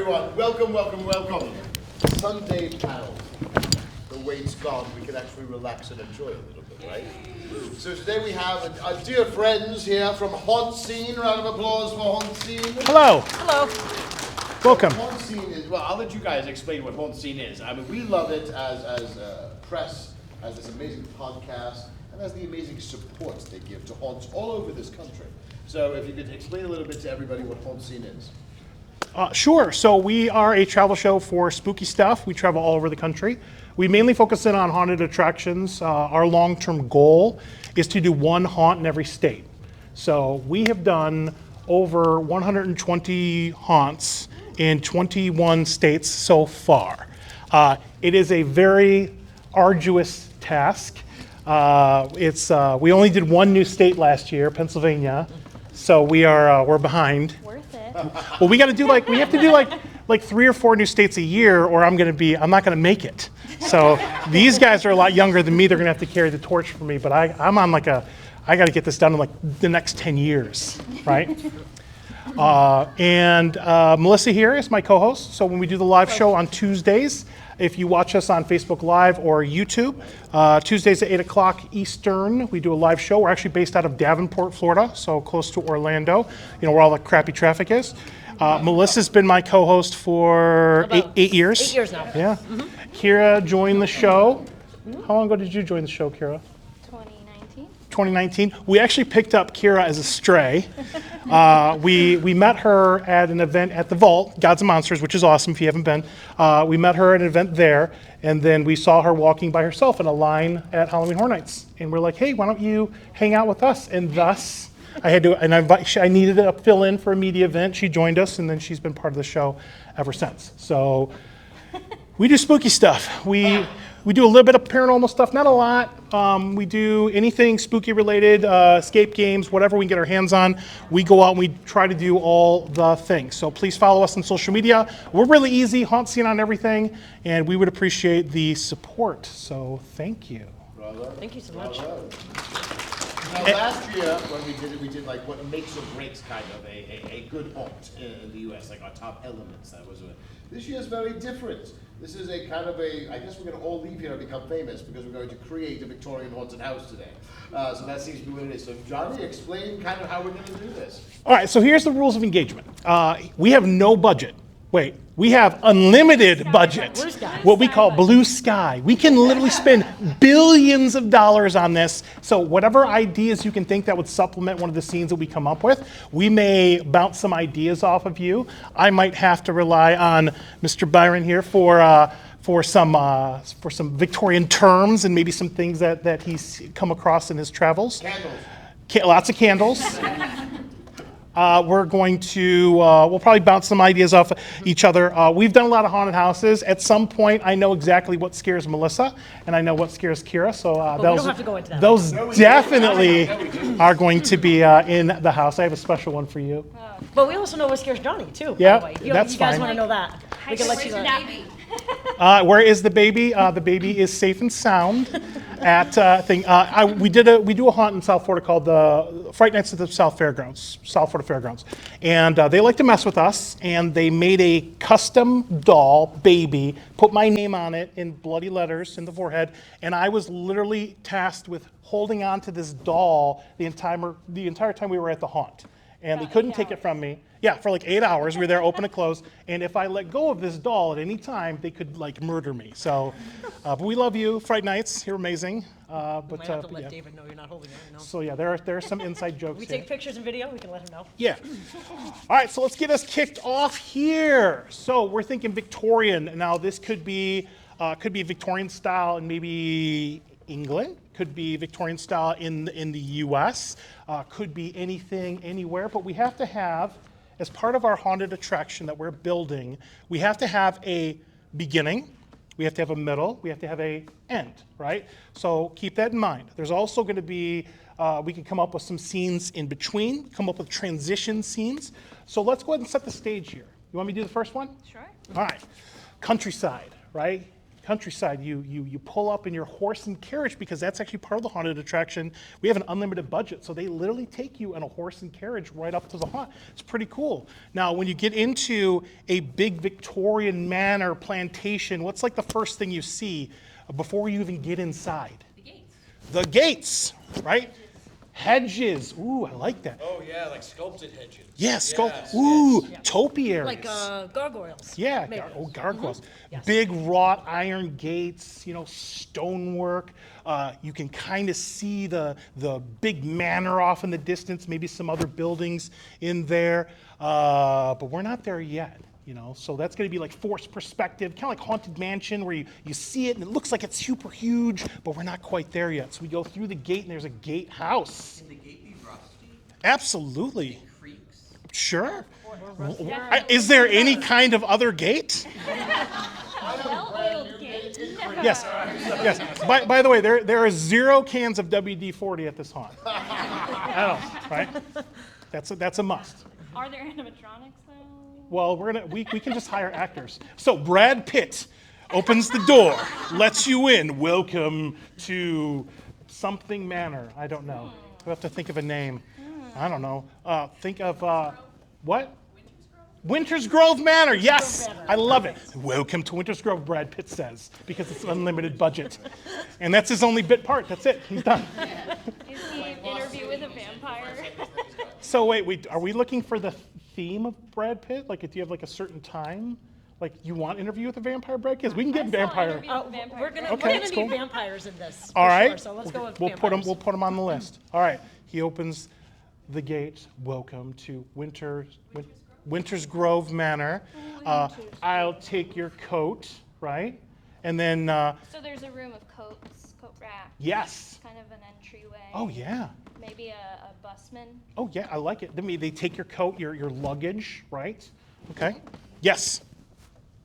everyone. Welcome, welcome, welcome. Sunday panel. The wait's gone. We can actually relax and enjoy a little bit, right? So today we have our dear friends here from Haunt Scene. Round of applause for Haunt Scene. Hello. Hello. Welcome. Haunt Scene is, well, I'll let you guys explain what Haunt Scene is. I mean, we love it as press, as this amazing podcast, and as the amazing support they give to haunts all over this country. So if you could explain a little bit to everybody what Haunt Scene is. Sure. So we are a travel show for spooky stuff. We travel all over the country. We mainly focus in on haunted attractions. Our long-term goal is to do one haunt in every state. So we have done over 120 haunts in 21 states so far. It is a very arduous task. We only did one new state last year, Pennsylvania. So we're behind. Worth it. Well, we have to do like 3 or 4 new states a year, or I'm not gonna make it. So these guys are a lot younger than me. They're gonna have to carry the torch for me. But I'm on I got to get this done in like the next 10 years, right? And Melissa here is my co-host. So when we do the live show on Tuesdays, if you watch us on Facebook Live or YouTube, Tuesdays at 8 o'clock Eastern, we do a live show. We're actually based out of Davenport, Florida, so close to Orlando, where all the crappy traffic is. Melissa's been my co-host for 8 years. 8 years now. Yeah. Kira joined the show. How long ago did you join the show, Kira? 2019. 2019. We actually picked up Kira as a stray. We met her at an event at the Vault, Gods and Monsters, which is awesome if you haven't been. We met her at an event there, and then we saw her walking by herself in a line at Halloween Horror Nights. And we're like, hey, why don't you hang out with us? And thus, I needed to fill in for a media event. She joined us, and then she's been part of the show ever since. So we do spooky stuff. We do a little bit of paranormal stuff, not a lot. We do anything spooky related, escape games, whatever we can get our hands on. We go out and we try to do all the things. So please follow us on social media. We're really easy, Haunt Scene on everything, and we would appreciate the support. So thank you. Thank you so much. Now, last year when we did like what makes or breaks kind of a good haunt in the U.S., like our top elements. That was this year's very different. This is a kind of I guess we're going to all leave here and become famous because we're going to create a Victorian haunted house today. So that seems to be what it is. So Johnny, explain kind of how we're going to do this. All right, so here's the rules of engagement. We have no budget. Wait, we have unlimited budget, Blue sky. what we call blue sky. We can literally spend billions of dollars on this. So whatever ideas you can think that would supplement one of the scenes that we come up with, we may bounce some ideas off of you. I might have to rely on Mr. Byron here for some Victorian terms and maybe some things that he's come across in his travels. Candles. Lots of candles. We're going to, we'll probably bounce some ideas off each other. We've done a lot of haunted houses. At some point, I know exactly what scares Melissa, and I know what scares Kira, so we don't have to go into that. those definitely are going to be in the house. I have a special one for you. But we also know what scares Johnny, too. Yeah, by the way. that's you guys fine. want to know that. We can let you know. Where is the baby? The baby is safe and sound at we do a haunt in South Florida called the Fright Nights at the South Florida Fairgrounds, and they like to mess with us. And they made a custom doll baby, put my name on it in bloody letters in the forehead, and I was literally tasked with holding on to this doll the entire time we were at the haunt. And they couldn't take it from me. Yeah, for like 8 hours. We were there open and close. And if I let go of this doll at any time, they could like murder me. So, but we love you, Fright Nights. You're amazing. You might have to let David know you're not holding it. So yeah, there are some inside jokes We here. take pictures and video, we can let him know. Yeah. All right, so let's get us kicked off here. So we're thinking Victorian. Now this could be Victorian style and maybe England. Could be Victorian style in the U.S. Could be anything, anywhere. But we have to have, as part of our haunted attraction that we're building, we have to have a beginning, we have to have a middle, we have to have a end, right? So keep that in mind. There's also going to be, we can come up with some scenes in between, come up with transition scenes. So let's go ahead and set the stage here. You want me to do the first one? Sure. All right. Countryside, right? countryside, you pull up in your horse and carriage because that's actually part of the haunted attraction. We have an unlimited budget, so they literally take you in a horse and carriage right up to the haunt. It's pretty cool. Now, when you get into a big Victorian manor plantation, what's like the first thing you see before you even get inside? The gates. The gates, right? Hedges. Ooh, I like that. Oh, yeah, like sculpted hedges. Yeah, Yes, ooh, yes. topiaries. Like gargoyles. Yeah, maybe. gargoyles. Yes. Big wrought iron gates, stonework. You can kind of see the big manor off in the distance, maybe some other buildings in there. But we're not there yet, So that's going to be like forced perspective, kind of like Haunted Mansion, where you see it and it looks like it's super huge, but we're not quite there yet. So we go through the gate and there's a gatehouse. Can the gate be rusty? Absolutely. It creaks? Sure. Is there any kind of other gate? Well-oiled gate. Yes. Yes. By the way, there are 0 cans of WD-40 at this haunt. At all, right? That's a must. Are there animatronics though? Well, we can just hire actors. So Brad Pitt opens the door, lets you in. Welcome to something manor. I don't know. We have to think of a name. I don't know. Think of what? Winters Grove Manor. Yes, I love it. Welcome to Winters Grove, Brad Pitt says, because it's unlimited budget, and that's his only bit part. That's it. He's done. Is he Interview with a Vampire? So wait, are we looking for the theme of Brad Pitt? Like, do you have like a certain time? Like, you want Interview with a Vampire, Brad? Because we can get vampire. Interview with a Vampire. We're gonna that's need cool. vampires in this. All for right. Sure, so let's go with We'll vampires. put him on the list. All right. He opens the gate. Welcome to Winters Grove Manor. I'll take your coat, right? And then So there's a room of coats, coat rack. yes. Kind of an entryway. Oh yeah. Maybe a busman. Oh yeah. I like it. Then they take your coat, your luggage, right? Okay. Yes.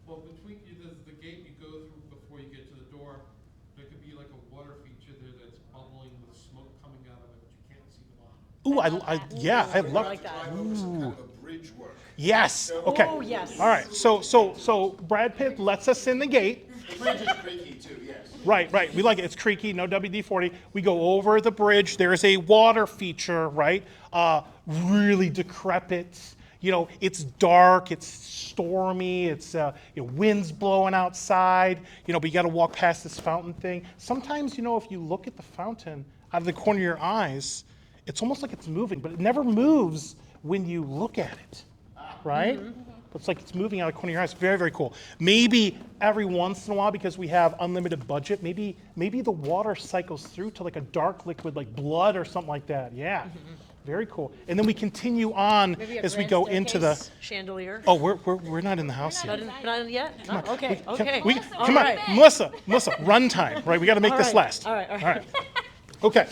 Well, between the gate you go through before you get to the door, there could be like a water feature there that's bubbling with smoke coming out of it, but you can't see the bottom. Ooh, I love like that. Drive over some kind of a bridge work. Yes. Okay. Oh, yes. All right. So Brad Pitt lets us in the gate. The bridge is creaky too, yes. Right. We like it. It's creaky, no WD-40. We go over the bridge. There is a water feature, right? Really decrepit. It's dark. It's stormy. It's wind's blowing outside. But you got to walk past this fountain thing. Sometimes, if you look at the fountain out of the corner of your eyes, it's almost like it's moving, but it never moves when you look at it, right? It's like it's moving out of the corner of your eyes. Very, very cool. Maybe every once in a while, because we have unlimited budget, maybe the water cycles through to like a dark liquid like blood or something like that. Yeah, very cool. And then we continue on Maybe a as we grand go into the. staircase, chandelier. Oh, we're not in the house Not yet. in yet? No? Okay. Okay. Come on, right. Melissa, run time, right? We got to make All this right. last. All right. Okay.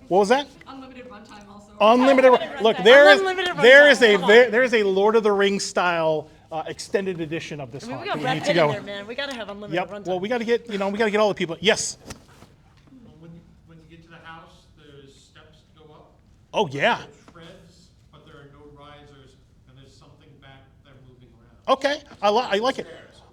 What was that? Unlimited runtime also. Unlimited. Look, Unlimited there is runtime. a Lord of the Rings style extended edition of this I mean, haunt. we got We Brad need to Pitt in go. there, man. We gotta have unlimited Yep. runtime. Well, we got to get all the people. Yes. When you get to the house, there's steps to go up. Oh yeah. There's treads, but there are no risers, and there's something back there moving around. Okay. I like it.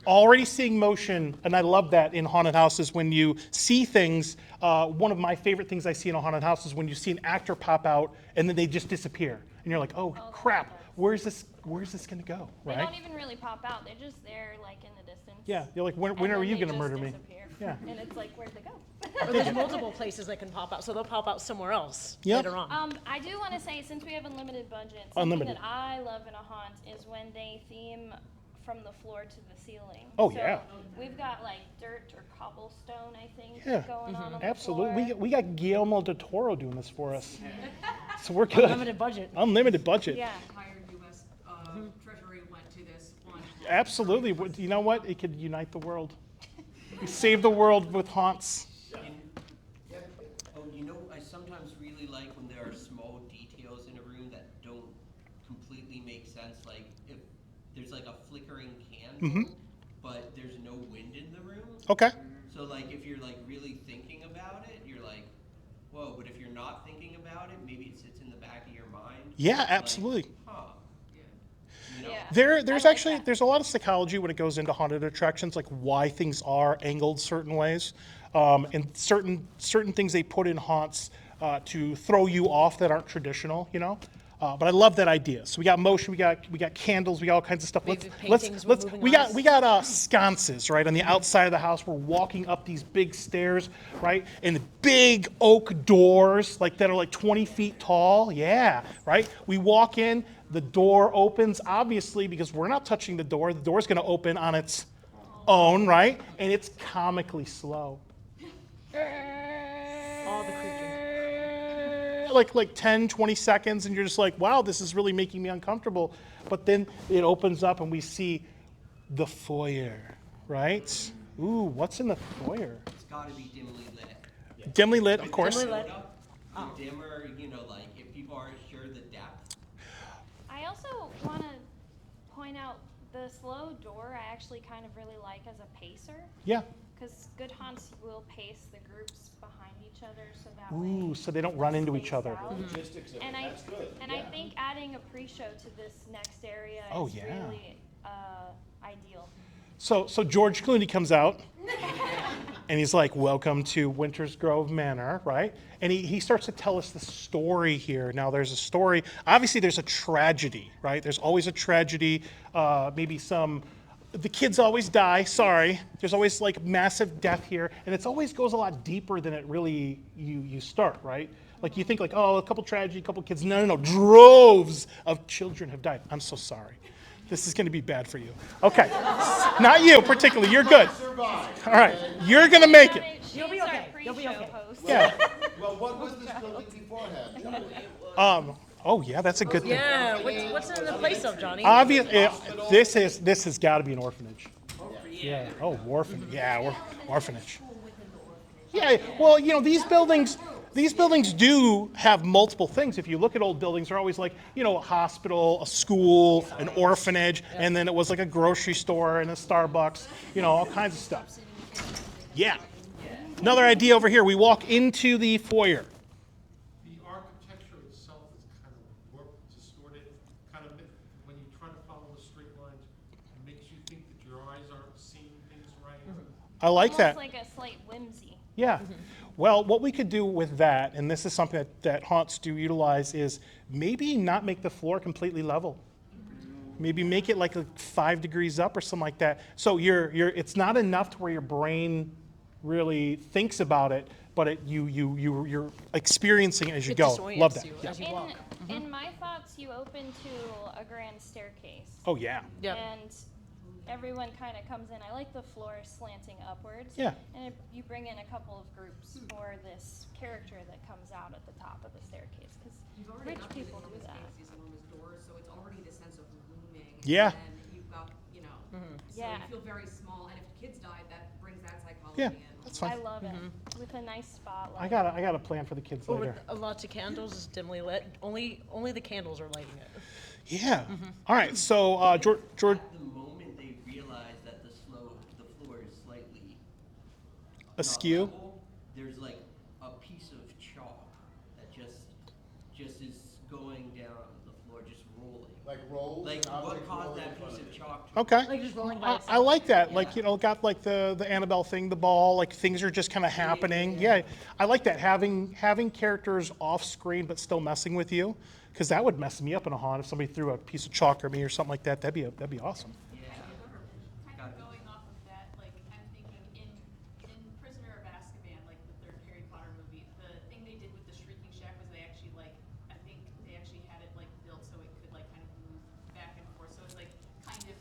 Already seeing motion, and I love that in haunted houses when you see things. One of my favorite things I see in a haunted house is when you see an actor pop out and then they just disappear, and you're like, oh crap, where's this going to go, They right? don't even really pop out. They're just there, like in the distance. Yeah. You're like, when And are then you they going to just murder me? disappear. Yeah. And it's like, where'd they go? Or there's multiple places they can pop out, so they'll pop out somewhere else Yep. later on. I do want to say, since we have unlimited budget, something Unlimited. that I love in a haunt is when they theme from the floor to the ceiling. Oh, So yeah. We've got like dirt or cobblestone, I think, Yeah. going on the Absolutely. floor. We got Guillermo del Toro doing this for us, so we're good. Unlimited budget. Unlimited budget. Yeah. Entire U.S. Treasury went to this one. Absolutely. You know what? It could unite the world. Save the world with haunts. I sometimes really like when there are small details in a room that don't completely make sense. Like if there's like a flickering candle, but there's no wind in the room. Okay. So like if you're like really thinking about it, you're like, whoa. But if you're not thinking about it, maybe it sits in the back of your mind. Yeah, Like, absolutely. huh. You know? Yeah. There's I like actually that. there's a lot of psychology when it goes into haunted attractions, like why things are angled certain ways, and certain things they put in haunts to throw you off that aren't traditional, you know. But I love that idea. So we got motion, we got candles, we got all kinds of stuff. Maybe paintings with moving eyes. We got sconces right on the outside of the house. We're walking up these big stairs, right, and big oak doors like that are like 20 feet tall. Yeah, right. We walk in, the door opens obviously because we're not touching the door. The door's going to open on its own, right, and it's comically slow. All the creatures. Like 10, 20 seconds, and you're just like, wow, this is really making me uncomfortable. But then it opens up and we see the foyer, right? Ooh, what's in the foyer? It's gotta be dimly lit. Dimly lit, of course. Dimly lit. The dimmer, you know, like if people aren't sure the depth. I also want to point out the slow door I actually kind of really like as a pacer, Yeah. because good haunts will pace the groups behind each other so that Ooh, way so they don't run into each spaced other. out. Logistics of it, And that's good. I think adding a pre-show to this next area Oh, is yeah. really ideal. So George Clooney comes out, and he's like, welcome to Winters Grove Manor, right? And he starts to tell us the story here. Now, there's a story. Obviously, there's a tragedy, right? There's always a tragedy. Maybe the kids always die, sorry. There's always like massive death here. And it always goes a lot deeper than it really, you start, right? Like you think like, oh, a couple tragedy, a couple kids. No. Droves of children have died. I'm so sorry. This is going to be bad for you. Okay. Not you particularly. You're good. Survive. All right. You're going to make it. You'll be She's our okay. You'll be pre-show okay. host. Yeah. Well, what was this building beforehand, Johnny? Oh, yeah, that's a good thing. Yeah, what's in the place of Johnny? Obvious. This has got to be an orphanage. Yeah. Oh, orphan. Yeah, orphanage. Yeah. Well, you know, these buildings do have multiple things. If you look at old buildings, they're always like, you know, a hospital, a school, an orphanage, and then it was like a grocery store and a Starbucks, you know, all kinds of stuff. Yeah. Another idea over here. We walk into the foyer. The architecture itself is kind of warped, distorted, kind of, when you try to follow the straight lines, it makes you think that your eyes aren't seeing things right. I like Almost that. like a slight whimsy. Yeah. Well, what we could do with that, and this is something that haunts do utilize, is maybe not make the floor completely level. Maybe make it like 5 degrees up or something like that. So it's not enough to where your brain really thinks about it, but you're experiencing it as you It go. disorients Love that. you Yeah. as you walk. In my thoughts, you open to a grand staircase. Oh yeah. Yep. And everyone kind of comes in. I like the floor slanting upwards. Yeah. And you bring in a couple of groups for this character that comes out at the top of the staircase, because You've already rich got these people do enormous that. gates, these enormous doors, so it's already the sense of looming. Yeah. And you've got, you know, so Yeah. you feel very small, and if kids died, that brings that psychology Yeah. in. That's I fine. love it with a nice spotlight. I got a plan for the kids Or later. with lots of candles, it's dimly lit. Only the candles are lighting it. Yeah. All right. So George. At the moment they realize that the floor is slightly not Askew? level, there's like a piece of chalk that just is going down the floor, just rolling. Like rolls? Like and what objects caused rolling in that front piece of of you. chalk to Okay. Like just rolling by I itself. like that. Yeah. Like, you know, got like the Annabelle thing, the ball, like things are just kind of happening. Yeah. I like that. Having characters off screen but still messing with you, because that would mess me up in a haunt if somebody threw a piece of chalk at me or something like that. That'd be awesome. Kind of going off of that, like, I'm thinking in Prisoner of Azkaban, like the third Harry Potter movie, the thing they did with the Shrieking Shack was they actually, like, I think they actually had it, like, built so it could, like, kind of move back and forth, so it's, like, kind of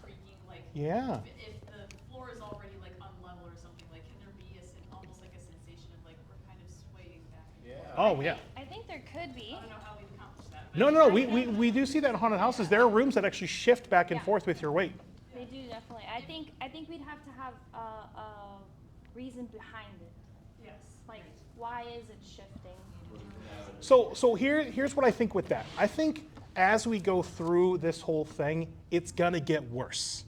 creaking, like, Yeah. if the floor is already, like, unlevel or something, like, can there be almost like a sensation of, like, we're kind of swaying back and forth? Oh yeah. I think there could be. I don't know how we've accomplished that, but. No. We do see that in haunted houses. There are rooms that actually shift back and Yeah. forth with your weight. They do definitely. I think we'd have to have a reason behind it. Yes. Like, why is it shifting? So here's what I think with that. I think as we go through this whole thing, it's gonna get worse.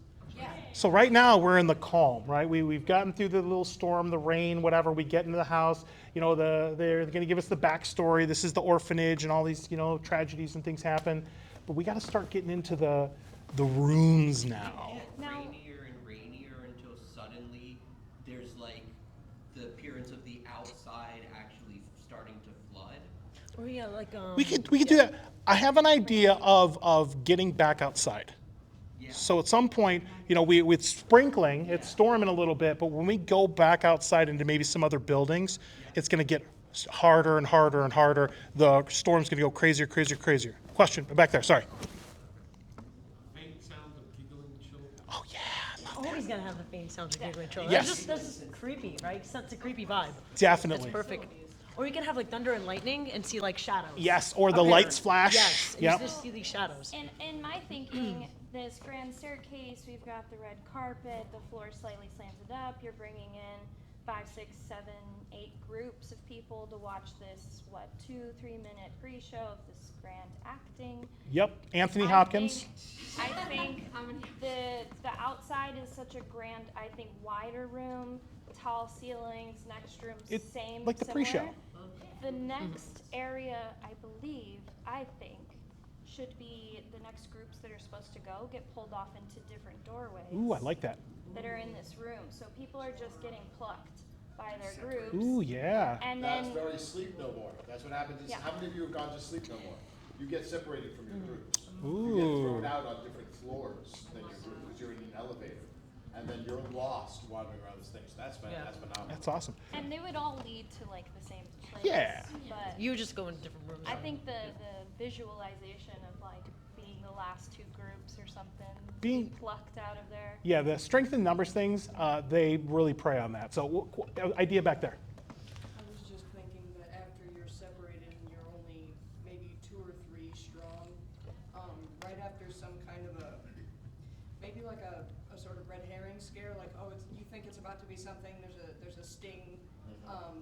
So right now we're in the calm, right? We've gotten through the little storm, the rain, whatever. We get into the house. You know, they're going to give us the backstory. This is the orphanage, and all these, you know, tragedies and things happen. But we got to start getting into the rooms now. Get Now- rainier and rainier until suddenly there's like the appearance of the outside actually starting to flood. Or yeah, like, We could do that. I have an idea of getting back outside. Yeah. So at some point, you know, with sprinkling, it's storming a little bit, but when we go back outside into maybe some other buildings, it's going to get harder and harder and harder. The storm's going to go crazier, crazier, crazier. Question back there. Sorry. Faint sound of giggling children. Oh yeah, always gonna have the faint sounds of giggling children. Yes. That's just creepy, right? It's a creepy vibe. definitely. It's perfect. Or you can have like thunder and lightning and see like shadows. Yes, or the appear. lights flash. Yes, and Yep. you just see these shadows. In my thinking, this grand staircase, we've got the red carpet, the floor slightly slanted up. You're bringing in 5, 6, 7, 8 groups of people to watch this, 2-3 minute pre-show of this grand acting. Yep. Anthony Hopkins. I think the outside is such a grand, I think, wider room, tall ceilings, next room, It's same, like the pre-show. similar. The next area, I think, should be the next groups that are supposed to go get pulled off into different doorways. Ooh, I like that. That are in this room, so people are just getting plucked by their groups. Ooh, yeah. And That's then, very sleep no more. That's what happens. Yeah. How many of you have gone to sleep no more? You get separated from your groups. You Ooh. get thrown out on different floors than your group because you're in an elevator. And then you're lost wandering around this thing. So that's phenomenal. That's awesome. and they would all lead to like the same place. Yeah. But You just go into different rooms. I think the visualization of like being the last 2 groups or something, Being- plucked out of there. Yeah, the strength in numbers things, they really prey on that. So, idea back there. I was just thinking that after you're separated and you're only maybe 2 or 3 strong, right after some kind of maybe like a sort of red herring scare, like, oh, you think it's about to be something, there's a sting,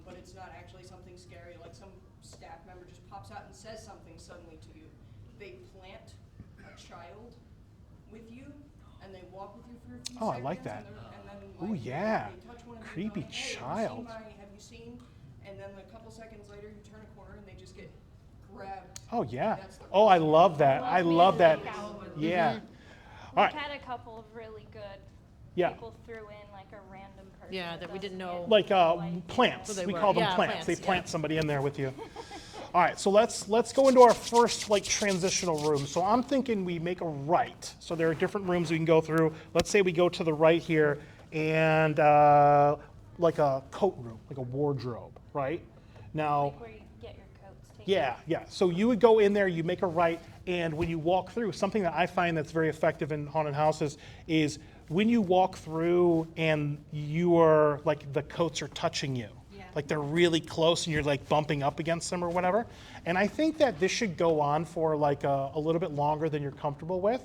but it's not actually something scary, like some staff member just pops out and says something suddenly to you. They plant a child with you, and they walk with you for a few Oh, I seconds. like that. And then, Ooh, like, yeah. they touch one of you, Creepy going, hey, child. Have you seen? And then a couple seconds later, you turn a corner and they just get grabbed. Oh, yeah. That's the Oh, I love that. I love that. Yeah. All We right. had a couple of really good Yeah. people threw in like a random person. Yeah, that we didn't doesn't know. get Like plants. Who they We were. call them Yeah, plants. They plants, plant yeah. somebody in there with you. All right, so let's go into our first like transitional room. So I'm thinking we make a right. So there are different rooms we can go through. Let's say we go to the right here and like a coat room, like a wardrobe, right? Now, Like where you get your coats taken. yeah. So you would go in there, you make a right, and when you walk through, something that I find that's very effective in haunted houses is when you walk through and you are like the coats are touching you. Like they're really close and you're like bumping up against them or whatever. And I think that this should go on for like a little bit longer than you're comfortable with.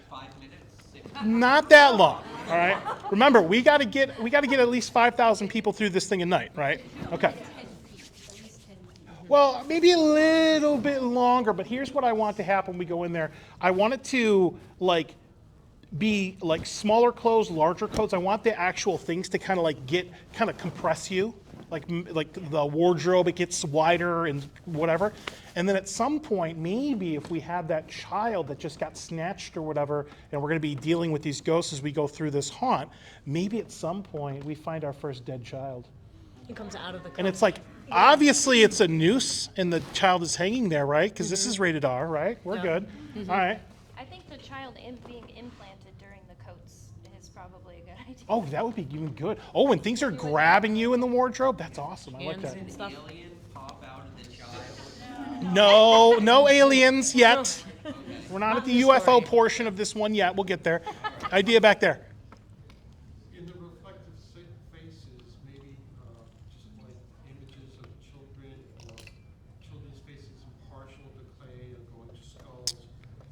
Like 5 minutes, 6 Not that long, all right? Remember, we got to get at least 5,000 people through this thing a night, right? Okay. Well, maybe a little bit longer, but here's what I want to happen when we go in there. I want it to like be like smaller clothes, larger coats. I want the actual things to kind of compress you. Like the wardrobe, it gets wider and whatever. And then at some point, maybe if we have that child that just got snatched or whatever, and we're going to be dealing with these ghosts as we go through this haunt, maybe at some point we find our first dead child. It comes out of the. And it's like, obviously it's a noose and the child is hanging there, right? Because this is rated R, right? We're Yeah. good. All right. I think the child being implanted during the coats is probably a good idea. Oh, that would be even good. Oh, when things are grabbing you in the wardrobe, that's awesome. I like Hands that. and stuff. alien pop out of the child. No aliens yet. We're not at the Not in the UFO story. portion of this one yet. We'll get there. Idea back there. In the reflective faces, maybe just like images of children or children's faces in partial decay or going to skulls,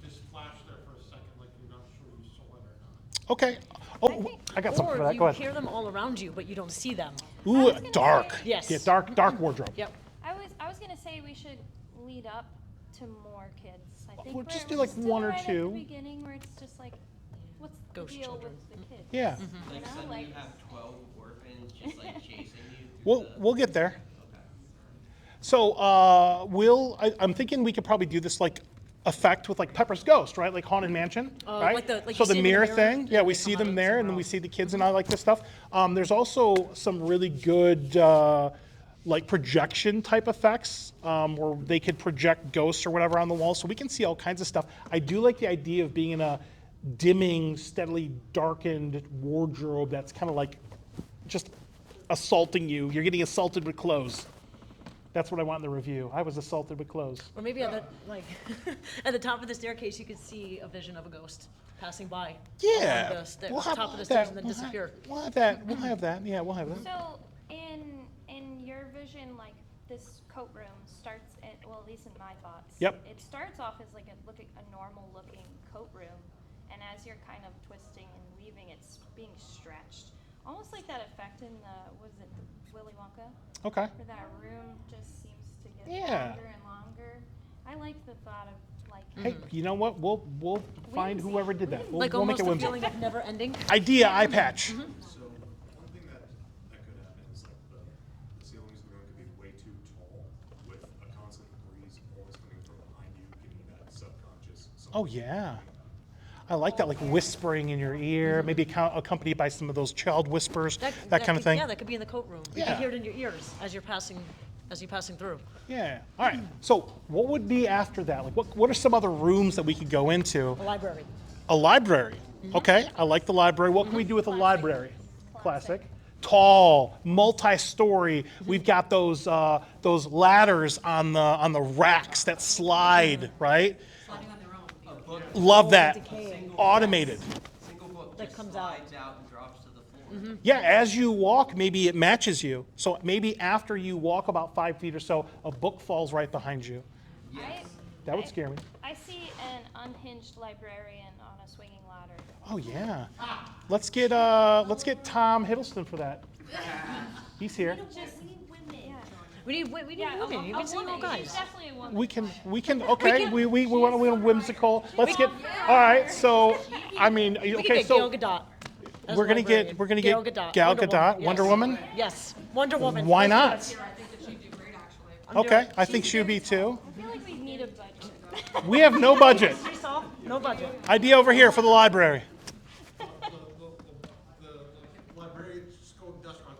just flash there for a second like you're not sure you saw it or not. Okay. Oh, I got something for Or that. you Go ahead. hear them all around you, but you don't see them. Ooh, was gonna dark. say- Yes. Yeah, dark wardrobe. Yep. I was gonna say we should lead up to more kids. I think We'll we're just do, like, still one or right two. At the beginning where it's just like, what's the Ghost deal children. with the kids? Yeah. Like know, suddenly like- you have 12 orphans just like chasing you. We'll get there. Okay. So I'm thinking we could probably do this like effect with like Pepper's Ghost, right? Like Haunted Mansion, right? like So you the see in the mirror mirror, thing, and yeah, then we they see come out them of there, and then somewhere we else. see the kids and all like this stuff. There's also some really good like projection type effects where they could project ghosts or whatever on the wall, so we can see all kinds of stuff. I do like the idea of being in a dimming, steadily darkened wardrobe that's kind of like just assaulting you. You're getting assaulted with clothes. That's what I want in the review. I was assaulted with clothes. Or maybe at the, like, at the top of the staircase, you could see a vision of a ghost passing by. Yeah, Along the we'll have top of the that. stairs and then We'll have- disappear. We'll have that. We'll have that. Yeah, we'll have that. So in your vision, like this coat room starts at, well, at least in my thoughts. Yep. It starts off as like a normal looking coat room, and as you're kind of twisting and weaving, it's being stretched. Almost like that effect in the Willy Wonka? Okay. Where that room just seems to get Yeah. longer and longer. I like the thought of like. Hey, you know what? We'll find Whimsy. whoever did that. We'll, Like we'll make almost it a whimsy. feeling of never ending. Idea eye patch. So one thing that could happen is like the ceilings of the room could be way too tall with a constant breeze always coming from behind you, giving you that subconscious. Oh yeah. I like that, like whispering in your ear, maybe accompanied by some of those child whispers, that kind of could- thing. Yeah, that could be in the coat room. You Yeah. can hear it in your ears as you're passing through. Yeah. All right. So what would be after that? Like, what are some other rooms that we could go into? A library. A library. Okay. I like the library. What can we do with a library? Classic. Tall, multi-story. We've got those ladders on the racks that slide, right? Sliding on their own. A book, Love that. Decaying. Automated. single book That just comes out. slides out and drops to the floor. Yeah, as you walk, maybe it matches you. So maybe after you walk about 5 feet or so, a book falls right behind you. Yes. That would scare me. I see an unhinged librarian on a swinging ladder. Oh yeah. Let's get Tom Hiddleston for that. He's here. We need women. You've been saying all She's guys. definitely a woman. We can okay. We want to whimsical. Let's get. All right. So I mean, We could okay. get Gal So Gadot. as we're a gonna librarian. get Gal Gadot. Gal Gadot, Wonder Woman. Yes, Wonder Woman. Why not? I think that she'd do great, actually. Okay, I think she would be too. I feel like we need a budget. We have no budget. No budget. Idea over here for the library. The librarians just go dust run,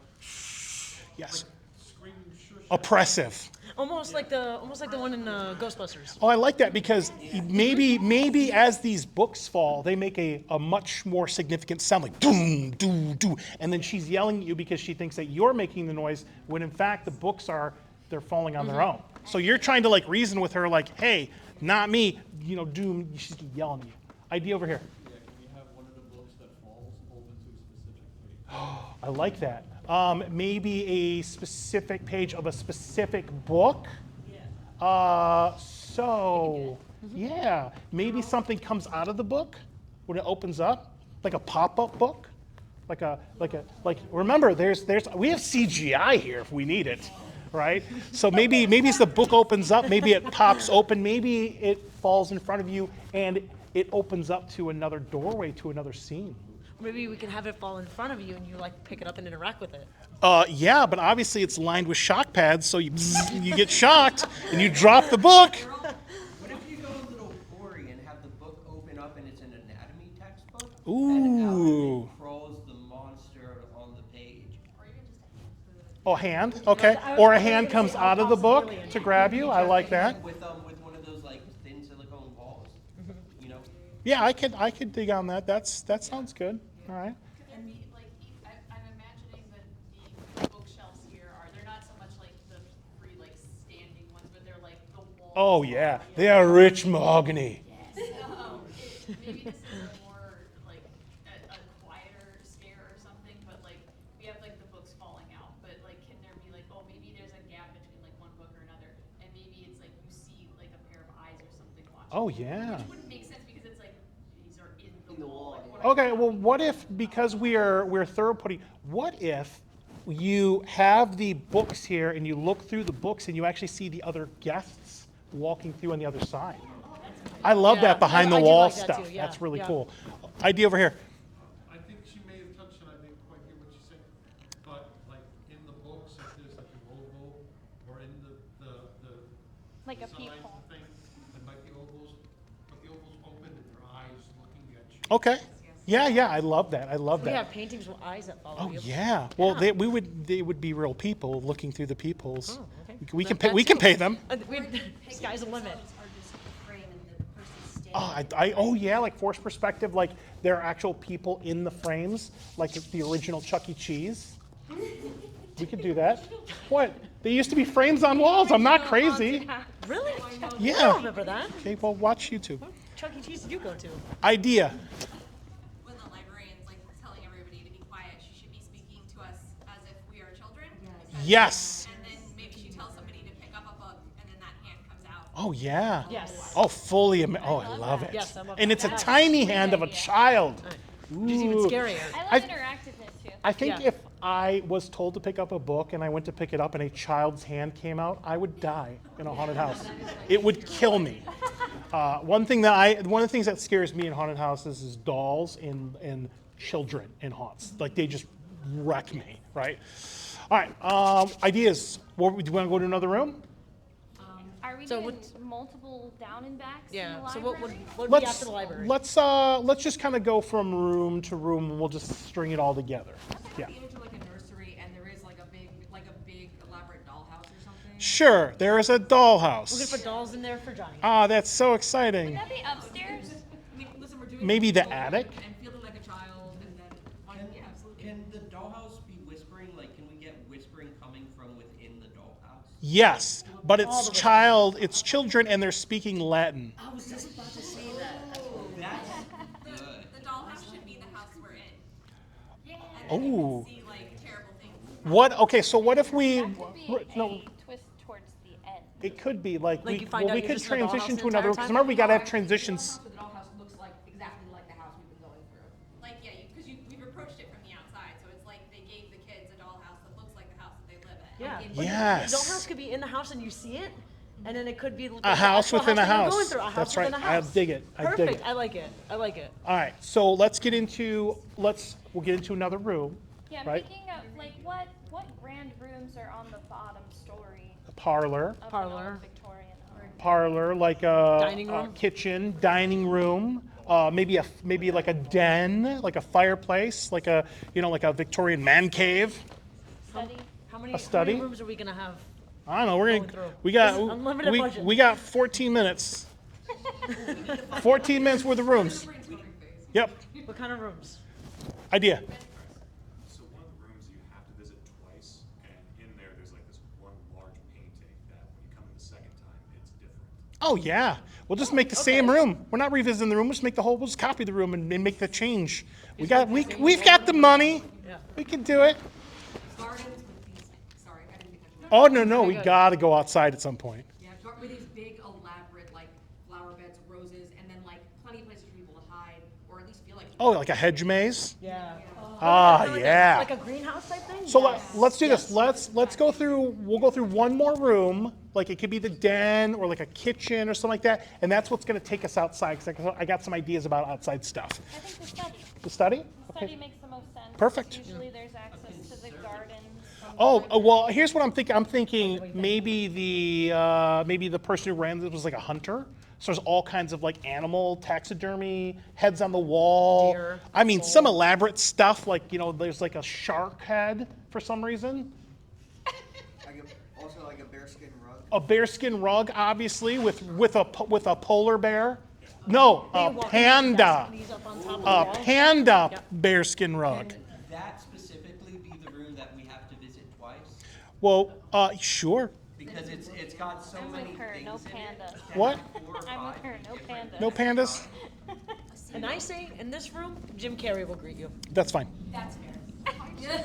Yes. screaming shush. Oppressive. Almost like the one in Ghostbusters. Oh, I like that because maybe as these books fall, they make a much more significant sound, like doom, doo, doo, and then she's yelling at you because she thinks that you're making the noise, when in fact the books they're falling on their own. So you're trying to like reason with her, like, hey, not me, doom. She's yelling at you. Idea over here. Yeah, can you have one of the books that falls open to a specific page? I like that. Maybe a specific page of a specific book. Yeah, maybe something comes out of the book when it opens up, like a pop-up book, like remember, we have CGI here if we need it, right? So maybe as the book opens up, maybe it pops open, maybe it falls in front of you and it opens up to another doorway to another scene. Maybe we can have it fall in front of you and you like pick it up and interact with it. Yeah, but obviously it's lined with shock pads, so you get shocked and you drop the book. What if you go a little gory and have the book open up and it's an anatomy textbook? Ooh. And out it crawls the monster on the page. Or even just Oh, hand? Okay. Or a hand comes out of the book to grab you. I like that. With one of those like thin silicone balls. You know? Yeah, I could dig on that. That sounds good. All right. Could there be, like, I'm imagining that the bookshelves here they're not so much like the free, like, standing ones, but they're like the walls. Oh yeah, they are rich mahogany. Maybe this is more like a quieter scare or something, but like, we have like the books falling out, but like, can there be like, oh, maybe there's a gap between like one book or another, and maybe it's like you see like a pair of eyes or something watching. Oh yeah. Which wouldn't make sense because it's like, these are in the wall. Like, what Okay, well, what if, because we're thorough putting, what if you have the books here and you look through the books and you actually see the other guests walking through on the other side? I love Yeah, that behind I the do wall like that stuff. too, yeah, That's really yeah. cool. Idea over here. I think she may have touched it, I didn't quite hear what she said, but like in the books, if there's like a logo or in the Like a design peephole. thing, there might be logos, Okay. Yeah, I love that. I love We that. have paintings with eyes that follow Oh you. yeah. Well, Yeah. they would be real people looking through the peepholes. Oh, okay. We can That- pay we that can too. pay them. Sky's the limit. Are just a frame and the person's Oh, standing. oh yeah, like forced perspective, like there are actual people in the frames, like the original Chuck E. Cheese. We could do that. What? There used to be frames on walls. I'm not crazy. Really? I Yeah. don't remember that. Okay, well, watch YouTube. Chuck E. Cheese did you go to? Idea. When the librarian's like telling everybody to be quiet, she should be speaking to us as if we are children. Because- Yes. And then maybe she tells somebody to pick up a book, and then that hand comes out. Oh yeah. Yes. Oh, fully. Oh, I love it. Yes, I love And that. it's a Yes. tiny hand of a child. Which is even Ooh. scarier. I love I- interactiveness too. I think Yeah. if I was told to pick up a book and I went to pick it up and a child's hand came out, I would die in a haunted house. It would kill me. One of the things that scares me in haunted houses is dolls and children in haunts. Like they just wreck me, right? All right, ideas. Do you want to go to another room? Are we So doing what- multiple down and backs in the Yeah. So library? what would be after the library? Let's just kind of go from room to room and we'll just string it all together. Yeah. The image of like a nursery and there is like a big elaborate dollhouse or something. Sure, there is a We're gonna dollhouse. put dolls in there for Johnny. Ah, that's so exciting. Would that be upstairs? I mean, listen, we're doing Maybe the children attic? and feeling like a child and then yeah, absolutely. Can the dollhouse be whispering? Like, can we get whispering coming from within the dollhouse? Yes, but it's children and they're speaking Latin. I was just about to say that. That's good. The dollhouse should be the house we're in. Yeah. And then you Oh. can see like terrible things. Okay, so what if we, That could be no, a twist towards the end. it could be like, Like you find out we you're could just in the transition dollhouse to the another, entire because time? remember we gotta have So transitions. the dollhouse looks like exactly like the house we've been going through. Like, yeah, because we've approached it from the outside, so it's like they gave the kids a dollhouse that looks like the house that they live in. Yeah. in- But Yes. The dollhouse could be in the house and you see it, and then it could be A house within a that you're house. going through, a house That's within right. a I house. dig it. I dig Perfect. it. I like it. I like it. All right, so we'll get into another room, Yeah, I'm right? thinking of like what grand rooms are on the bottom story A parlor, of Parlor. an old Victorian home? parlor, like a Dining room? kitchen, dining room, maybe like a den, like a fireplace, like a Victorian man cave. Study. How many, A study? How many rooms are we gonna have? I don't know. We're Going gonna through. we got This is unlimited budget. we got 14 minutes. 14 minutes worth of rooms. Yep. What kind of rooms? Idea. So one of the rooms you have to visit twice, and in there's like this one large painting that when you come in the second time, it's different. Oh yeah. We'll just make the same room. We're not revisiting the room. We'll just make we'll just copy the room and make the change. We've got the money. Yeah. We can do it. Gardens with these, sorry, I didn't get that. Oh no, we good. gotta go outside at some point. Yeah, with these big elaborate like flower beds, roses, and then like plenty of places for people to hide or at least feel like. Oh, like a hedge maze? Yeah. Ah, Like yeah. Like a greenhouse type thing? So Yes. let's do this. Yes. Let's go through. We'll go through one more room. Like it could be the den or like a kitchen or something like that. And that's what's going to take us outside because I got some ideas about outside stuff. I think the study. The study? The study makes the most sense. Perfect. Usually there's access to the gardens. Well, here's what I'm thinking. I'm thinking maybe the person who ran this was like a hunter. So there's all kinds of like animal taxidermy, heads on the wall. Deer, I mean, some elaborate stuff like there's like a shark head for some reason. Also like a bearskin rug. A bearskin rug, obviously, with a polar bear. No, They a walk in panda. with these up on top of the A wall. panda Yep. bearskin rug. Can that specifically be the room that we have to visit twice? Well, sure. Because it's got so I'm many with her, things no in it. panda. that What? have 4 or I'm with 5 her, no different- panda. No pandas? And I say, in this room, Jim Carrey will greet you. That's fine. That's fair.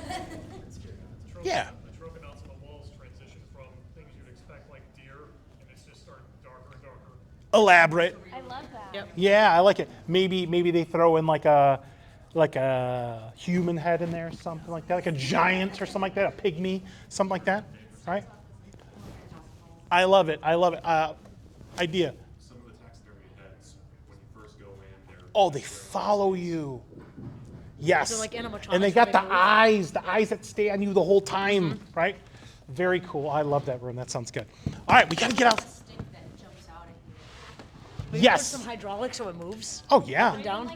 Yeah. The trope announced on the walls transition from things you'd expect like deer, and it's just starting darker and darker. Elaborate. I love that. Yep. Yeah, I like it. Maybe they throw in like a human head in there, something like that, like a giant or something like that, a pygmy, something like that, right? I love it. Idea. Some of the taxidermy heads, when you first go in, they're Oh, they follow you. Yes. They're like animatronics And they got the running eyes that stay on you the whole time, right? Very cool. I love that room. That sounds good. All right, we got to get out. Stick that jumps out at you. Maybe Yes. Put some hydraulics so it moves. Oh, yeah. Up and down.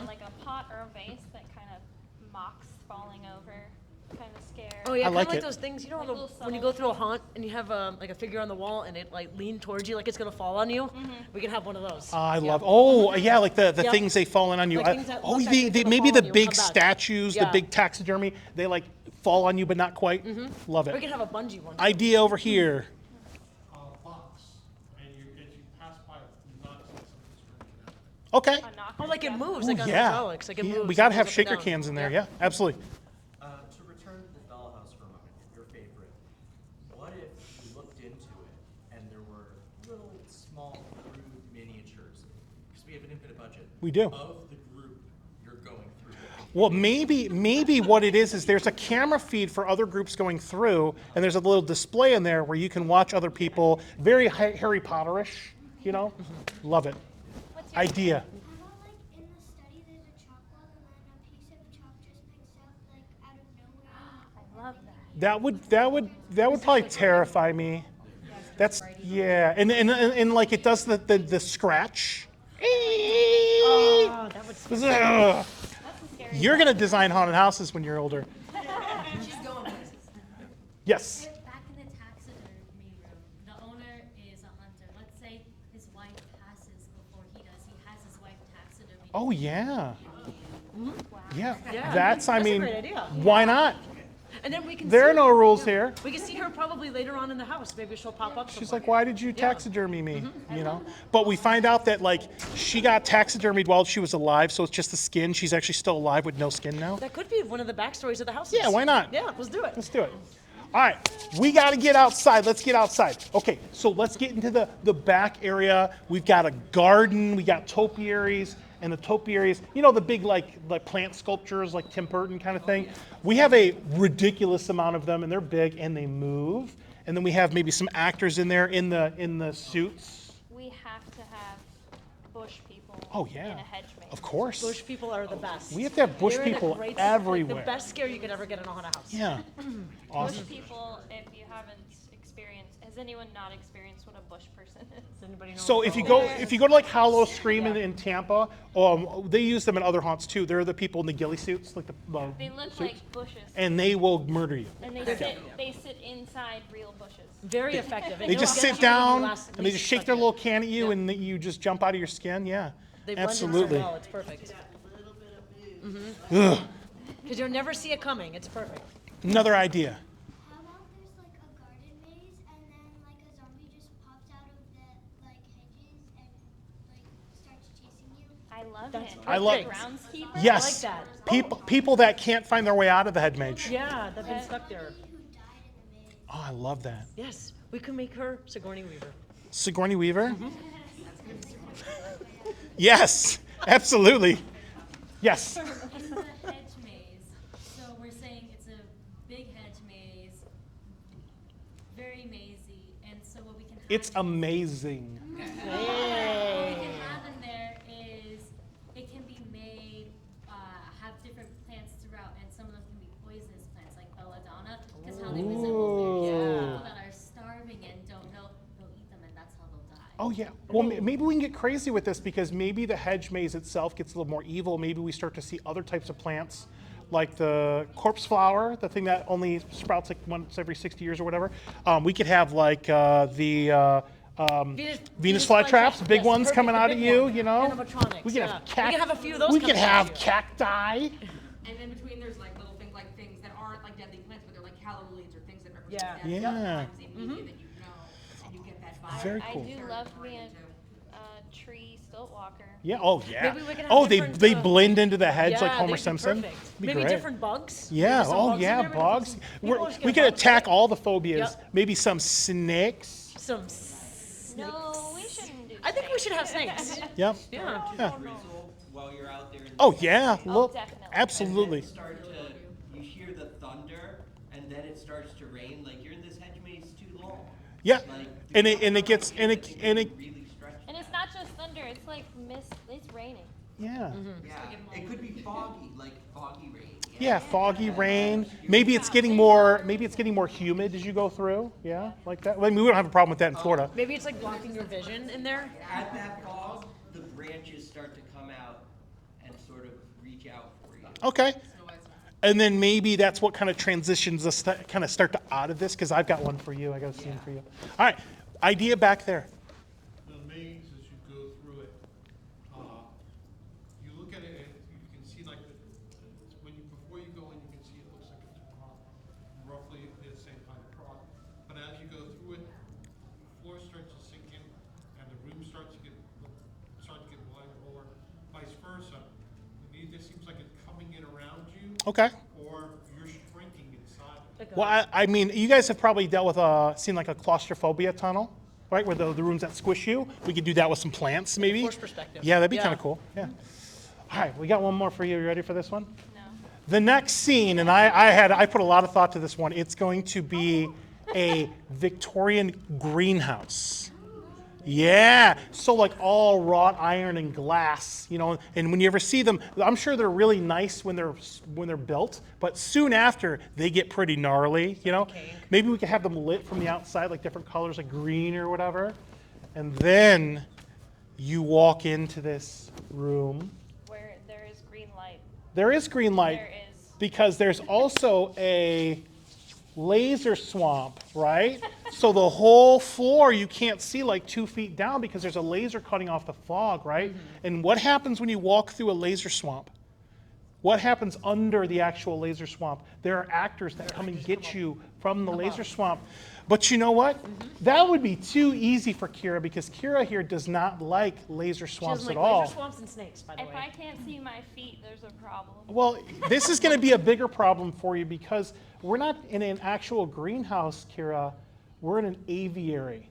Like a pot or a vase that kind of mocks falling over, kind of scare. Oh yeah, I kind like of like it. those things. You know Like the, little when you subtle go through a haunt and you have like a figure on the wall and it like lean towards you like it's gonna fall on you. We can have one of those. I love. Oh, yeah, like the Yep. things they falling on you. Like things that Oh, look like they're gonna maybe fall the on you and big come back. statues, the Yeah. big taxidermy. They like fall on you, but not quite. Love We it. can have a bungee one. Idea over here. Box, and as you pass by, it knocks on something's drinking out. Okay. A knocker, Oh, like it yeah. moves, Ooh, like on yeah. hydraulics, like it Yeah, moves. we gotta it have goes up and shaker down. cans in there. Yeah, absolutely. To return to the dollhouse for a moment, your favorite, what if you looked into it and there were little small crude miniatures, because we have an infinite budget. We do. Of the group you're going through. Well, maybe what it is there's a camera feed for other groups going through, and there's a little display in there where you can watch other people. Very Harry Potterish, you know. Love it. What's your Idea. How about like in the study there's a chalk wall and then a piece of chalk just picks up like out of nowhere? I love that. That would probably terrify me. That's yeah, and like it does the scratch. Oh, that would. Ugh. That's a scary. You're gonna design haunted houses when you're older. She's going places. Yes. Back in the taxidermy room, the owner is a hunter. Let's say his wife passes before he does. He has his wife taxidermy. Oh yeah. Yeah. Yeah. That's I That's a mean, great idea. why not? And then we can. There see are no rules here. We can see her probably later on in the house. Maybe she'll pop up. She's somewhere. like, why did you taxidermy me? You know? But we find out that like she got taxidermied while she was alive, so it's just the skin. She's actually still alive with no skin now. That could be one of the backstories of the house. Yeah, why not? Yeah, let's do it. Let's do it. All right, we got to get outside. Let's get outside. Okay, so let's get into the back area. We've got a garden. We got topiaries. And the topiaries, you know, the big like plant sculptures like Tim Burton kind of thing. We have a ridiculous amount of them, and they're big and they move. And then we have maybe some actors in there in the suits. We have to have bush people. Oh yeah, In a hedge maze. of course. Bush people are the best. We have to have bush They're the people great- everywhere. Like the best scare you could ever get in a haunted house. Yeah, Bush awesome. people, if you haven't experienced, has anyone not experienced what a bush person is? Does anybody know? So what if you they're- go to like Hollow Scream in Tampa, they use them in other haunts too. They're the people in the ghillie suits, like the They look suits, like bushes. and they will murder you. And they sit inside real bushes. Very effective. And They they'll just get sit you in the down last and they least just shake their second. little can at you, Yeah. and you just jump out of your skin. Yeah, They blend in so absolutely. well, it's perfect. Ugh. Because you'll never see it coming. It's perfect. Another idea. How about there's like a garden maze and then like a zombie just pops out of the like hedges and like starts chasing you? I love That's it. I love- Groundskeeper? Yes, I like that. people that can't find their way out of the head mage. Yeah, they've been stuck there. Who died in the maze? Oh, I love that. Yes, we could make her Sigourney Weaver. Sigourney Weaver. Yes, absolutely. Yes. It's a hedge maze, so we're saying it's a big hedge maze, very mazy, and so what we can have It's amazing. what we can have in there is it can be made have different plants throughout, and some of them can be poisonous plants like belladonna, because how they resemble Ooh. people that are starving and don't know they'll eat them, and that's how they'll die. Oh yeah. Well, maybe we can get crazy with this because maybe the hedge maze itself gets a little more evil. Maybe we start to see other types of plants, like the corpse flower, the thing that only sprouts like once every 60 years or whatever. We could have like the Venus flytraps, big yes, ones perfect, coming the out big at you. one. You know. Animatronics, We could yeah. have We could have a few of those We could coming at have you. cacti. And in between, there's like little things like things that aren't like deadly plants, but they're like calla lilies or things that represent Yeah. death. Yeah. Sometimes in media that you know, and you get that vibe. Very I cool. do love me a tree stilt walker. Yeah. Oh yeah. Maybe we could have Oh, they different, blend into the hedge like yeah, Homer they'd be Simpson. perfect. Be Maybe great. different bugs. Yeah. Maybe some Oh bugs in yeah. there, maybe Bugs. some- We're, people just we get could bugs, attack right? all the phobias. Yep. Maybe some snakes. Some No, we shouldn't do I think we should have snakes. Yep. Yeah. Yeah. Drizzle while you're out there. in the Oh yeah. Oh, Look. definitely. Absolutely. And then start to, you hear the thunder, and then it starts to rain. Like you're in this hedge maze too long. Yeah. Like, And it gets and it really stretch. And it's not just thunder, it's like mist, it's raining. yeah. Yeah, it could be foggy, like foggy rain. Yeah, foggy rain. Maybe it's getting more humid as you go through. Yeah, like that. I mean, we don't have a problem with that in Florida. Maybe it's like blocking your vision in there. Add that fog, branches start to come out and sort of reach out for you. Okay. Snow White's not. And then maybe that's what kind of transitions us to kind of start to out of this, because I've got one for you. I got a scene for you. All right. Idea back there. The maze, as you go through it, you look at it and you can see like, before you go in, you can see it looks like it's roughly the same kind of product. But as you go through it, the floor starts to sink in and the room starts to get wider, or vice versa. It either seems like it's coming in around you, Okay. or you're shrinking inside it. Well, I mean, you guys have probably dealt with a scene like a claustrophobia tunnel, right? Where the rooms that squish you. We could do that with some plants, maybe. Force perspective. Yeah, that'd be Yeah. kind of cool. Yeah. All right, we got one more for you. You ready for this one? No. The next scene, and I put a lot of thought to this one. It's going to be a Victorian greenhouse. Yeah, so like all wrought iron and glass, you know. And when you ever see them, I'm sure they're really nice when they're built, but soon after they get pretty gnarly, you know. Maybe we could have them lit from the outside, like different colors, like green or whatever. And then you walk into this room. Where there is green light. There is green light. There is. Because there's also a laser swamp, right? So the whole floor you can't see like 2 feet down because there's a laser cutting off the fog, right? And what happens when you walk through a laser swamp? What happens under the actual laser swamp? There are actors that come and get you from the laser swamp. But you know what? That would be too easy for Kira, because Kira here does not like laser She swamps doesn't at like all. laser swamps and snakes, by the If way. I can't see my feet, there's a problem. Well, this is going to be a bigger problem for you because we're not in an actual greenhouse, Kira. We're in an aviary.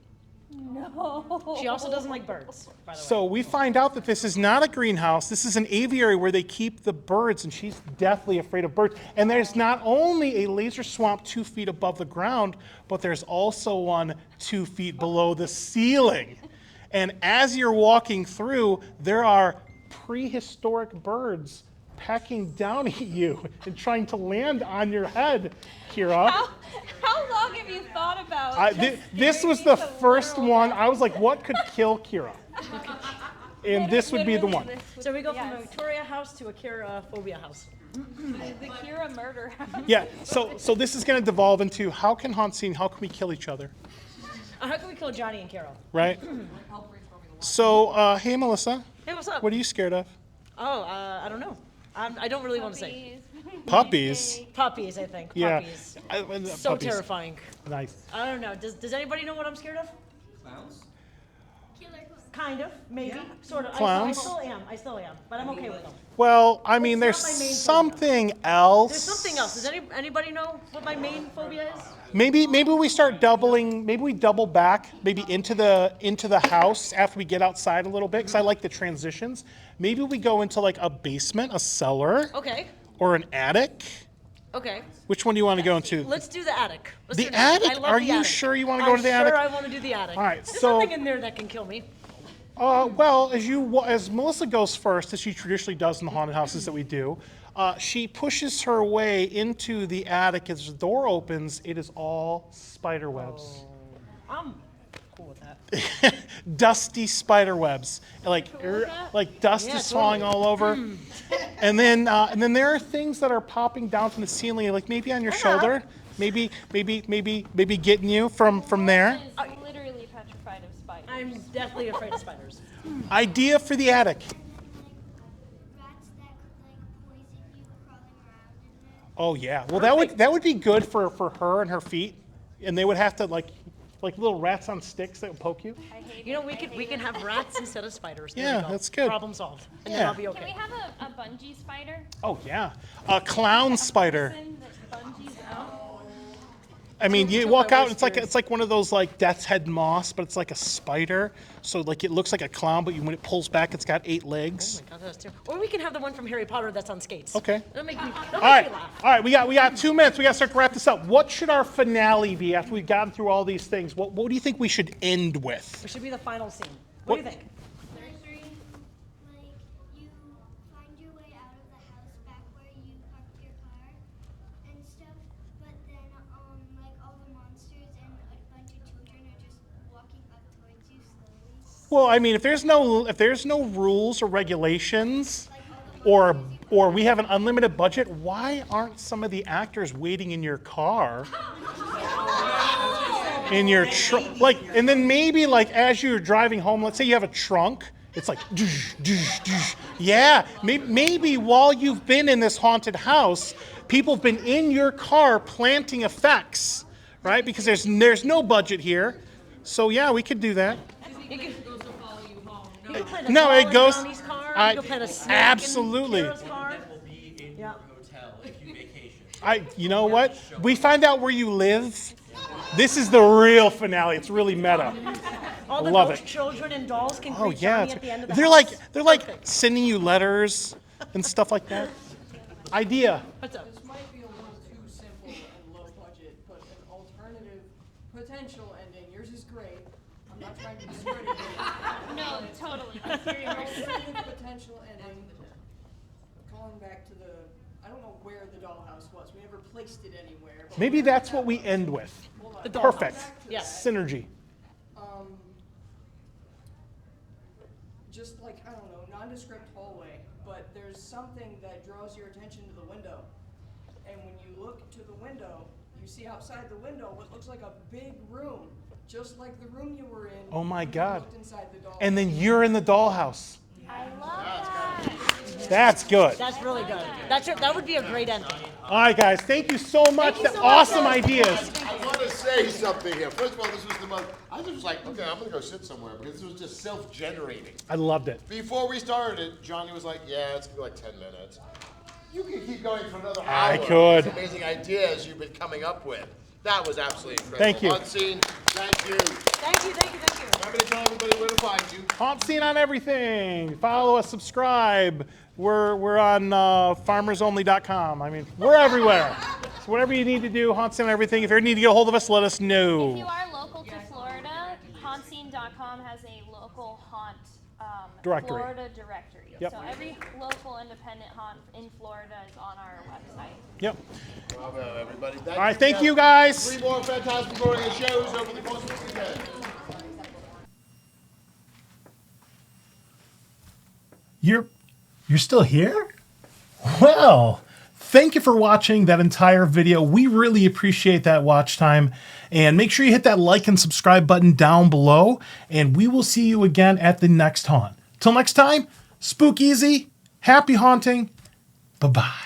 No. She also doesn't like birds, by the way. So we find out that this is not a greenhouse. This is an aviary where they keep the birds, and she's deathly afraid of birds. And there's not only a laser swamp 2 feet above the ground, but there's also one 2 feet below the ceiling. And as you're walking through, there are prehistoric birds pecking down at you and trying to land on your head, Kira. How long have you thought about This was the first one. I was like, what could kill Kira? And this would be the one. So we go from a Victoria house to a Kira phobia house. The Kira murder house. Yeah, so this is going to devolve into how can we kill each other, How can we kill Johnny and Carol? right? So, hey, Melissa, Hey, what's up? what are you scared of? Oh, I don't know. I don't really want to say. Puppies. Puppies, I think. Yeah. Puppies. I- So puppies. terrifying. Nice. I don't know. Does anybody know what I'm scared of? Clowns? Kind of, maybe, sort of. Clowns? I still am, but I'm okay with them. Well, I mean, there's not my main phobia. something else. There's something else. Does anybody know what my main phobia is? Maybe we start doubling. Maybe we double back. Maybe into the house after we get outside a little bit, because I like the transitions. Maybe we go into like a basement, a cellar, Okay. or an attic. Okay. Which one do you want to go into? Let's do the attic. Let's The do that. attic? I love Are the you attic. sure you wanna go to the attic? I'm sure I want to do the attic. All right, There's so- something in there that can kill me. Well, as Melissa goes first, as she traditionally does in the haunted houses that we do, she pushes her way into the attic. As the door opens, it is all spider webs. I'm cool with that. Dusty spider webs, like dust Yeah, is falling totally. all over, and then there are things that are popping down from the ceiling, like maybe on your shoulder, maybe getting you from there. Is literally petrified of spiders. I'm definitely afraid of spiders. Idea for the attic. Rats that could like poison you crawling around in there. Oh yeah, well that would be good for her and her feet, and they would have to like little rats on sticks that would poke you. I hate You know, it. we can have rats instead of spiders. There Yeah, we go. that's good. Problem solved. And Yeah. then I'll be Can okay. we have a bungee spider? Oh yeah, a clown spider. Person that bungees out? I mean, you Tell walk my out, worst and it's fears. like one of those like death's head moths, but it's like a spider. So like it looks like a clown, but when it pulls back, it's got 8 legs. Oh my God, that's terrible. Or we can have the one from Harry Potter that's on skates. Okay. That'll make me All right, laugh. we got 2 minutes. We got to start to wrap this up. What should our finale be after we've gotten through all these things? What do you think we should end with? It should be the final scene. What do you think? Nursery, like you find your way out of the house back where you parked your car and stuff, but then like all the monsters and a bunch of children are just walking up towards you slowly. Well, I mean, if there's no rules or regulations, or we have an unlimited budget, why aren't some of the actors waiting in your car? In your trunk, like, and then maybe like as you're driving home, let's say you have a trunk, it's like, yeah, maybe while you've been in this haunted house, people have been in your car planting effects, right? Because there's no budget here, so yeah, we could do that. You can plant a No, doll it in goes. Donnie's car, I- you can plant a snake absolutely. in Kira's car. That will be in Yeah. your hotel if you vacation. You know what? We find out where you live. This is the real finale. It's really meta. All the love ghost it. children and dolls can Oh greet yeah, Johnny at the end of the they're house. like sending you letters and stuff like that. Idea. What's up? This might be a little too simple and low budget, but an alternative potential ending, yours is great. I'm not trying to discredit it. No, totally. I hear you. Alternative potential ending, calling back to I don't know where the dollhouse was. We never placed it anywhere. but Maybe wherever that's what that we was. end with. Hold on. The dollhouse. Perfect. Yes. Synergy. Just like, I don't know, nondescript hallway, but there's something that draws your attention to the window. And when you look to the window, you see outside the window what looks like a big room, just like the room you were in. Oh my when you God. looked inside the dollhouse. And then you're in the dollhouse. I love that. That's good. That's really good. That would be a great ending. All right, guys. Thank you so much. Thank you so much, Awesome guys. ideas. I want to say something here. First of all, this was the most. I was just like, okay, I'm gonna go sit somewhere because this was just self-generating. I loved it. Before we started it, Johnny was like, "Yeah, it's gonna be like 10 minutes." You can keep going for another hour. I could. These amazing ideas you've been coming up with. That was absolutely incredible. Thank you. Unseen, thank you. Thank you. Remember to tell everybody where to find you. Haunt Scene on everything. Follow us, subscribe. We're on farmersonly.com. I mean, we're everywhere. So whatever you need to do, Haunt Scene on everything. If you ever need to get a hold of us, let us If you know. are local to Florida, hauntScene.com has a local haunt Directory. Florida directory. Yep. So every local independent haunt in Florida is on our website. Yep. Bravo, everybody. All right, thank you guys. 3 more Phantasmagoria shows over the course of the weekend. You're still here? Well, thank you for watching that entire video. We really appreciate that watch time. And make sure you hit that like and subscribe button down below. And we will see you again at the next haunt. Till next time, spook easy, happy haunting. Bye-bye.